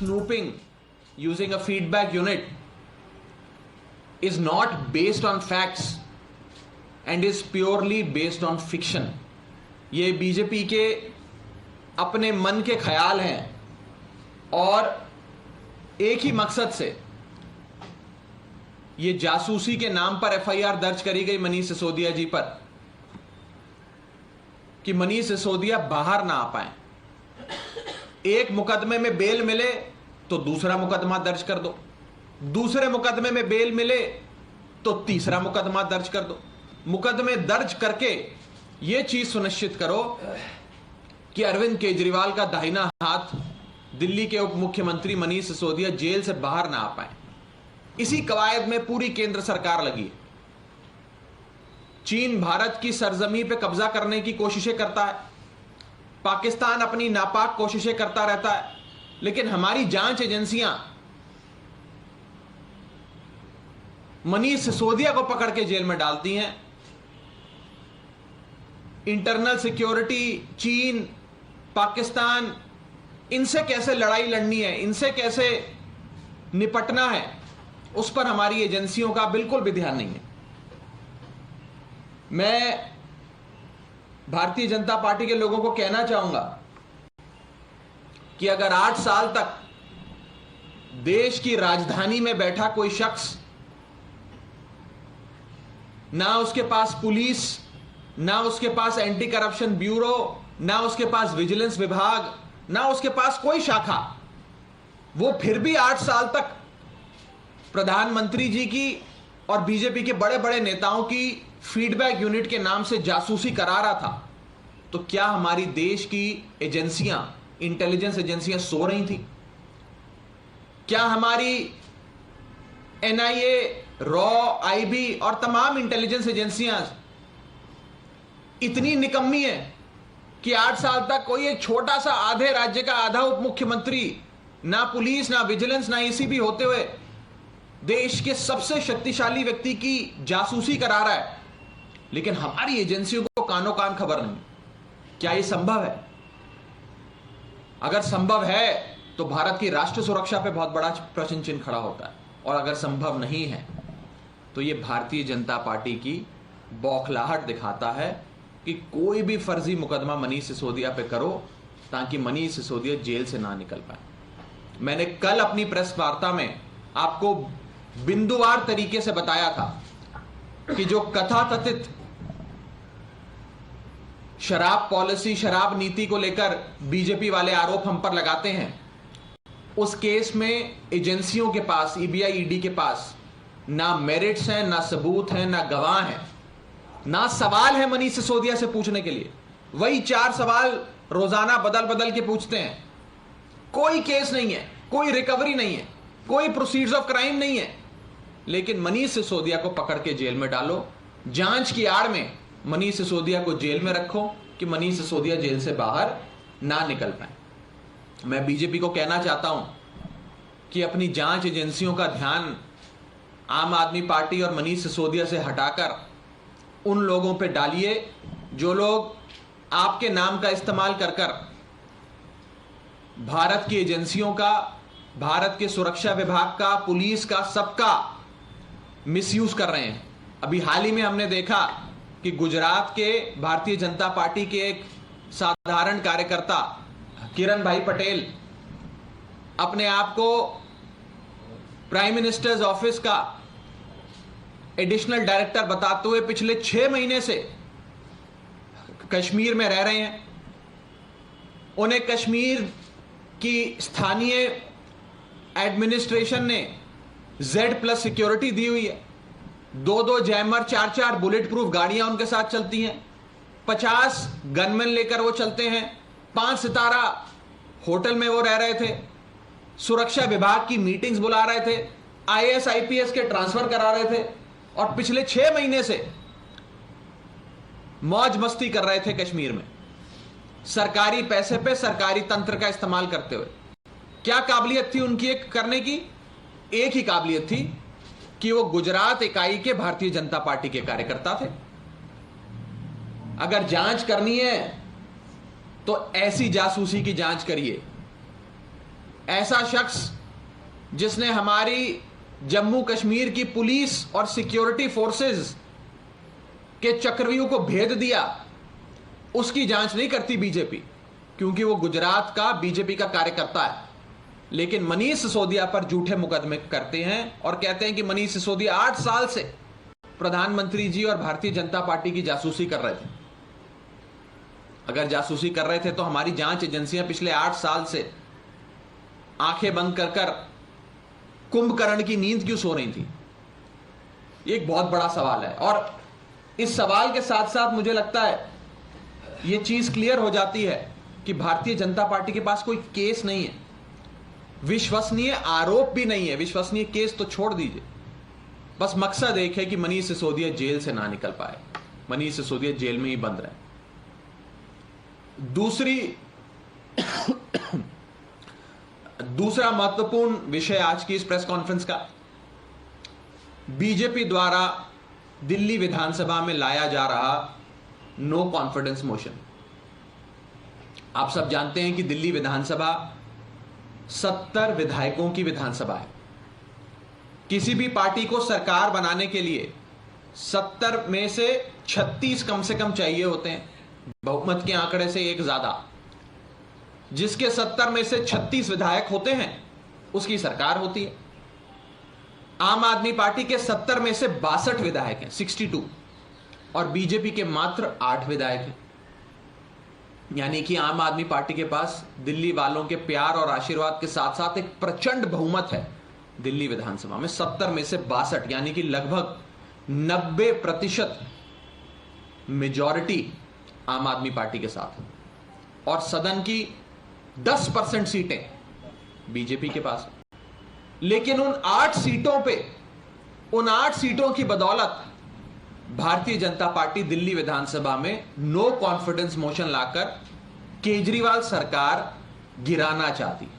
snooping using a feedback unit is not based on facts and is purely based on fiction. ये BJP के अपने मन के ख्याल हैं और एक ही मकसद से ये जासूसी के नाम पर एफआईआर दर्ज करी गई मनीष सिसोदिया जी पर कि मनीष सिसोदिया बाहर ना आ पाए। एक मुकदमे में बेल मिले तो दूसरा मुकदमा दर्ज कर दो, दूसरे मुकदमे में बेल मिले तो तीसरा मुकदमा दर्ज कर दो। मुकदमे दर्ज करके यह चीज सुनिश्चित करो कि अरविंद केजरीवाल का दाहिना हाथ दिल्ली के उप मुख्यमंत्री मनीष सिसोदिया जेल से बाहर ना आ पाए। इसी कवायद में पूरी केंद्र सरकार लगी है। चीन भारत की सरजमी पे कब्जा करने की कोशिशें करता है, पाकिस्तान अपनी नापाक कोशिशें करता रहता है, लेकिन हमारी जांच एजेंसियां मनीष सिसोदिया को पकड़ के जेल में डालती हैं। इंटरनल सिक्योरिटी, चीन, पाकिस्तान, इनसे कैसे लड़ाई लड़नी है, इनसे कैसे निपटना है, उस पर हमारी एजेंसियों का बिल्कुल भी ध्यान नहीं है। मैं भारतीय जनता पार्टी के लोगों को कहना चाहूंगा कि अगर 8 साल तक देश की राजधानी में बैठा कोई शख्स, ना उसके पास पुलिस, ना उसके पास एंटी करप्शन ब्यूरो, ना उसके पास विजिलेंस विभाग, ना उसके पास कोई शाखा, वो फिर भी 8 साल तक प्रधानमंत्री जी की और बीजेपी के बड़े बड़े नेताओं की फीडबैक यूनिट के नाम से जासूसी करा रहा था, तो क्या हमारी देश की एजेंसियां, इंटेलिजेंस एजेंसियां सो रही थी? क्या हमारी एनआईए, रॉ, आईबी और तमाम इंटेलिजेंस एजेंसियां इतनी निकम्मी है कि 8 साल तक कोई एक छोटा सा आधे राज्य का आधा उप मुख्यमंत्री, ना पुलिस, ना विजिलेंस, ना ईसीबी होते हुए देश के सबसे शक्तिशाली व्यक्ति की जासूसी करा रहा है, लेकिन हमारी एजेंसियों को कानो कान खबर नहीं? क्या यह संभव है? अगर संभव है तो भारत की राष्ट्र सुरक्षा पे बहुत बड़ा प्रश्न चिन्ह खड़ा होता है, और अगर संभव नहीं है तो यह भारतीय जनता पार्टी की बौखलाहट दिखाता है कि कोई भी फर्जी मुकदमा मनीष सिसोदिया पे करो ताकि मनीष सिसोदिया जेल से ना निकल पाए। मैंने कल अपनी प्रेस वार्ता में आपको बिंदुवार तरीके से बताया था कि जो कथाकथित शराब पॉलिसी, शराब नीति को लेकर बीजेपी वाले आरोप हम पर लगाते हैं, उस केस में एजेंसियों के पास, ईबीआई, ईडी के पास ना मेरिट्स हैं, ना सबूत हैं, ना गवाह हैं, ना सवाल है मनीष सिसोदिया से पूछने के लिए। वही 4 सवाल रोजाना बदल बदल के पूछते हैं। कोई केस नहीं है, कोई रिकवरी नहीं है, कोई प्रोसीड्स ऑफ क्राइम नहीं है, लेकिन मनीष सिसोदिया को पकड़ के जेल में डालो। जांच की आड़ में मनीष सिसोदिया को जेल में रखो कि मनीष सिसोदिया जेल से बाहर ना निकल पाए। मैं बीजेपी को कहना चाहता हूं कि अपनी जांच एजेंसियों का ध्यान आम आदमी पार्टी और मनीष सिसोदिया से हटाकर उन लोगों पे डालिए जो लोग आपके नाम का इस्तेमाल कर कर भारत की एजेंसियों का, भारत के सुरक्षा विभाग का, पुलिस का, सबका मिसयूज कर रहे हैं। अभी हाल ही में हमने देखा कि गुजरात के भारतीय जनता पार्टी के एक साधारण कार्यकर्ता किरण भाई पटेल अपने आप को प्राइम मिनिस्टर्स ऑफिस का एडिशनल डायरेक्टर बताते हुए पिछले 6 महीने से कश्मीर में रह रहे हैं। उन्हें कश्मीर की स्थानीय एडमिनिस्ट्रेशन ने Z+ सिक्योरिटी दी हुई है। 2-2 जैमर, 4-4 बुलेट प्रूफ गाड़ियां उनके साथ चलती हैं। 50 गनमैन लेकर वो चलते हैं। 5 सितारा होटल में वो रह रहे थे। सुरक्षा विभाग की मीटिंग्स बुला रहे थे। IAS IPS के ट्रांसफर करा रहे थे और पिछले 6 महीने से मौज मस्ती कर रहे थे कश्मीर में, सरकारी पैसे पे सरकारी तंत्र का इस्तेमाल करते हुए। क्या काबिलियत थी उनकी एक करने की? एक ही काबिलियत थी कि वो गुजरात इकाई के भारतीय जनता पार्टी के कार्यकर्ता थे। अगर जांच करनी है तो ऐसी जासूसी की जांच करिए ऐसा शख्स जिसने हमारी जम्मू कश्मीर की पुलिस और सिक्योरिटी फोर्सेस के चक्रव्यूह को भेद दिया, उसकी जांच नहीं करती बीजेपी, क्योंकि वो गुजरात का बीजेपी का कार्यकर्ता है। लेकिन मनीष सिसोदिया पर झूठे मुकदमे करते हैं और कहते हैं कि मनीष सिसोदिया 8 साल से प्रधानमंत्री जी और भारतीय जनता पार्टी की जासूसी कर रहे थे। अगर जासूसी कर रहे थे तो हमारी जांच एजेंसियां पिछले 8 साल से आंखें बंद कर कर कुंभकर्ण की नींद क्यों सो रही थी? ये एक बहुत बड़ा सवाल है। और इस सवाल के साथ साथ मुझे लगता है यह चीज क्लियर हो जाती है कि भारतीय जनता पार्टी के पास कोई केस नहीं है, विश्वसनीय आरोप भी नहीं है, विश्वसनीय केस तो छोड़ दीजिए। बस मकसद एक है कि मनीष सिसोदिया जेल से ना निकल पाए, मनीष सिसोदिया जेल में ही बंद रहे। दूसरा महत्वपूर्ण विषय आज की इस प्रेस कॉन्फ्रेंस का, बीजेपी द्वारा दिल्ली विधानसभा में लाया जा रहा नो कॉन्फिडेंस मोशन। आप सब जानते हैं कि दिल्ली विधानसभा 70 विधायकों की विधानसभा है। किसी भी पार्टी को सरकार बनाने के लिए 70 में से 36 कम से कम चाहिए होते हैं, बहुमत के आंकड़े से एक ज्यादा। जिसके 70 में से 36 विधायक होते हैं उसकी सरकार होती है। आम आदमी पार्टी के 70 में से 62 विधायक हैं, 62, और बीजेपी के मात्र 8 विधायक हैं। यानी कि आम आदमी पार्टी के पास दिल्ली वालों के प्यार और आशीर्वाद के साथ साथ एक प्रचंड बहुमत है दिल्ली विधानसभा में। 70 में से 62 यानी कि लगभग 90% मेजॉरिटी आम आदमी पार्टी के साथ है, और सदन की 10% सीटें बीजेपी के पास। लेकिन उन 8 सीटों की बदौलत भारतीय जनता पार्टी दिल्ली विधानसभा में नो कॉन्फिडेंस मोशन लाकर केजरीवाल सरकार गिराना चाहती है।